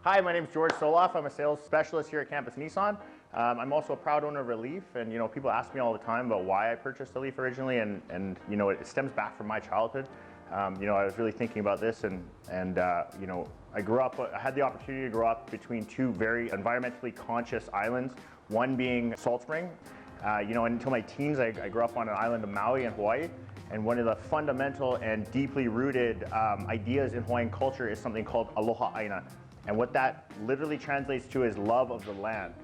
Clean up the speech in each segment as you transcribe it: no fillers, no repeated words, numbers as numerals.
Hi, my name is George Soloff. I'm a sales specialist here at Campus Nissan. I'm also a proud owner of a Leaf, and people ask me all the time about why I purchased a Leaf originally, and it stems back from my childhood. I was really thinking about this, and I grew up. I had the opportunity to grow up between two very environmentally conscious islands. One being Saltspring. Until my teens, I grew up on an island of Maui in Hawaii. And one of the fundamental and deeply rooted ideas in Hawaiian culture is something called aloha aina. And what that literally translates to is love of the land.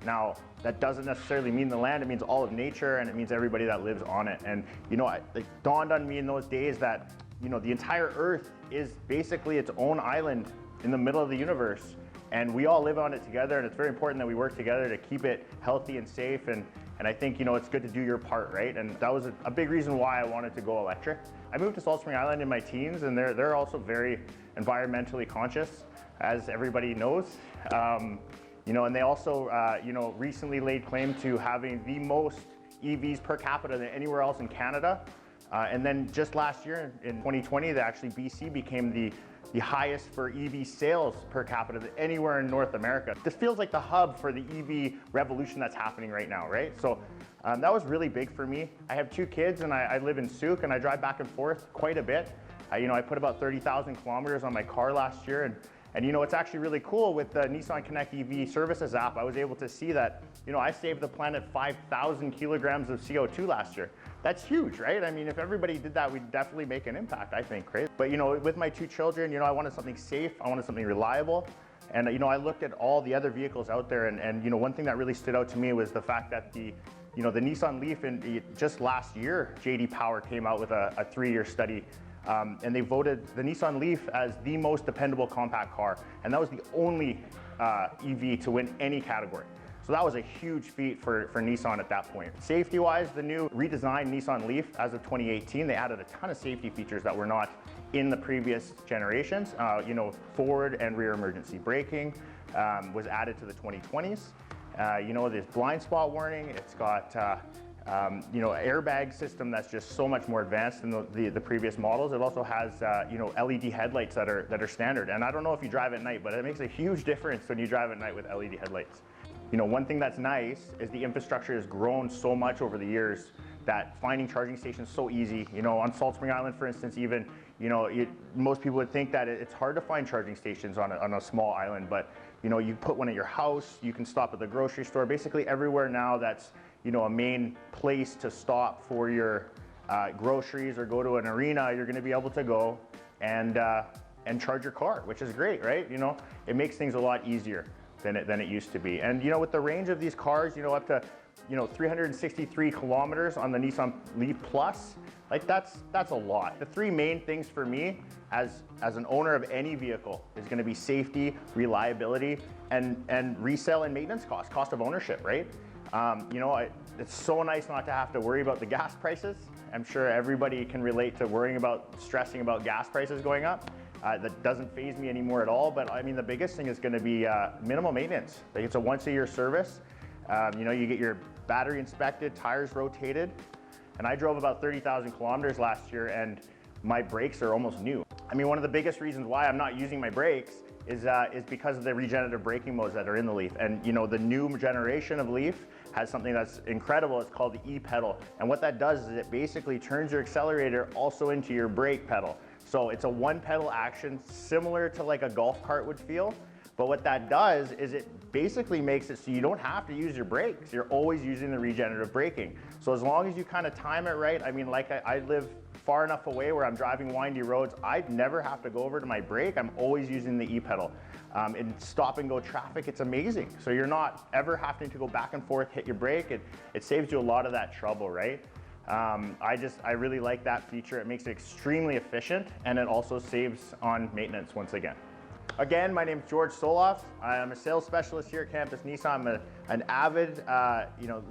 Now, that doesn't necessarily mean the land, it means all of nature, and it means everybody that lives on it. And it dawned on me in those days that the entire earth is basically its own island in the middle of the universe. And we all live on it together, and it's very important that we work together to keep it healthy and safe. And I think it's good to do your part, right? And that was a big reason why I wanted to go electric. I moved to Saltspring Island in my teens, and they're also very environmentally conscious, as everybody knows. And they also recently laid claim to having the most EVs per capita than anywhere else in Canada. And then just last year, in 2020, BC became the highest for EV sales per capita than anywhere in North America. This feels like the hub for the EV revolution that's happening right now, right? So that was really big for me. I have two kids, and I live in Souk, and I drive back and forth quite a bit. I put about 30,000 kilometers on my car last year, and it's actually really cool with the Nissan Connect EV Services app. I was able to see that, I saved the planet 5,000 kilograms of CO2 last year. That's huge, right? I mean, if everybody did that, we'd definitely make an impact, I think, right? But, with my two children, I wanted something safe, I wanted something reliable. And, I looked at all the other vehicles out there, and one thing that really stood out to me was the fact that the Nissan Leaf, just last year, JD Power came out with a 3-year study. And they voted the Nissan Leaf as the most dependable compact car. And that was the only EV to win any category. So that was a huge feat for Nissan at that point. Safety-wise, the new redesigned Nissan Leaf, as of 2018, they added a ton of safety features that were not in the previous generations. Forward and rear emergency braking was added to the 2020s. There's blind spot warning. It's got airbag system that's just so much more advanced than the previous models. It also has LED headlights that are standard. And I don't know if you drive at night, but it makes a huge difference when you drive at night with LED headlights. One thing that's nice is the infrastructure has grown so much over the years that finding charging stations is so easy. On Saltspring Island, for instance, even most people would think that it's hard to find charging stations on a small island, but you put one at your house, you can stop at the grocery store, basically everywhere now that's a main place to stop for your groceries or go to an arena. You're going to be able to go and charge your car, which is great, right? It makes things a lot easier than it used to be. And with the range of these cars, up to 363 kilometers on the Nissan Leaf Plus, like that's a lot. The three main things for me as an owner of any vehicle is going to be safety, reliability, and resale and maintenance cost of ownership, right? It's so nice not to have to worry about the gas prices. I'm sure everybody can relate to stressing about gas prices going up. That doesn't faze me anymore at all, but I mean, the biggest thing is going to be minimal maintenance. Like, it's a once-a-year service. You get your battery inspected, tires rotated, and I drove about 30,000 kilometers last year, and my brakes are almost new. I mean, one of the biggest reasons why I'm not using my brakes is because of the regenerative braking modes that are in the Leaf. And the new generation of Leaf has something that's incredible. It's called the e-pedal. And what that does is it basically turns your accelerator also into your brake pedal. So it's a one pedal action, similar to like a golf cart would feel. But what that does is it basically makes it so you don't have to use your brakes. You're always using the regenerative braking. So as long as you kind of time it right, I mean, like I live far enough away where I'm driving windy roads, I'd never have to go over to my brake. I'm always using the e-pedal. In stop and go traffic, it's amazing. So you're not ever having to go back and forth, hit your brake. It saves you a lot of that trouble, right? I really like that feature. It makes it extremely efficient, and it also saves on maintenance once again. Again, my name is George Soloff. I'm a sales specialist here at Campus Nissan. I'm an avid,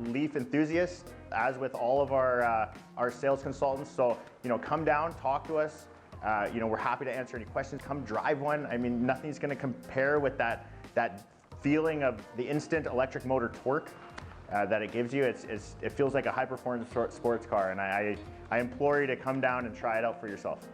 Leaf enthusiast, as with all of our sales consultants. So, come down, talk to us. We're happy to answer any questions. Come drive one. I mean, nothing's going to compare with that feeling of the instant electric motor torque that it gives you. It feels like a high-performance sports car, and I implore you to come down and try it out for yourself.